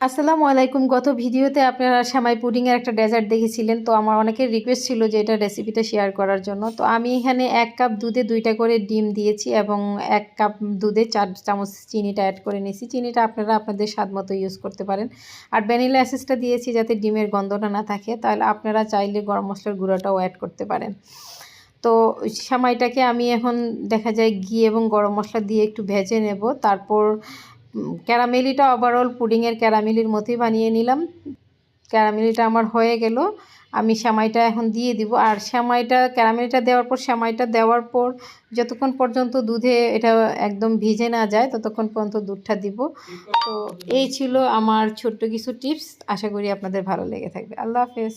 আসসালামু আলাইকুম। গত ভিডিওতে আপনারা সেমাই পুডিংয়ের একটা ডেজার্ট দেখেছিলেন। তো আমার অনেকের রিকোয়েস্ট ছিল যে এটা রেসিপিটা শেয়ার করার জন্য। তো আমি এখানে ১ কাপ দুধে ২টা করে ডিম দিয়েছি এবং ১ কাপ দুধে ৪ চামচ চিনিটা অ্যাড করে নিয়েছি। চিনিটা আপনারা আপনাদের স্বাদ মতো ইউজ করতে পারেন। আর ভ্যানিলা এসেন্সটা দিয়েছি যাতে ডিমের গন্ধটা না থাকে। তাহলে আপনারা চাইলে গরম মসলার গুঁড়োটাও অ্যাড করতে পারেন। তো সেমাইটাকে আমি এখন দেখা যায় ঘি এবং গরম মসলা দিয়ে একটু ভেজে নেব। তারপর ক্যারামেলিটা ওভারঅল পুডিংয়ের ক্যারামেলির মতোই বানিয়ে নিলাম। ক্যারামেলিটা আমার হয়ে গেল। আমি সেমাইটা এখন দিয়ে দিব। আর সেমাইটা ক্যারামেলিটা দেওয়ার পর যতক্ষণ পর্যন্ত দুধে এটা একদম ভিজে না যায় ততক্ষণ পর্যন্ত দুধটা দিব। তো এই ছিল আমার ছোট্ট কিছু টিপস। আশা করি আপনাদের ভালো লেগে থাকবে। আল্লাহ হাফেজ।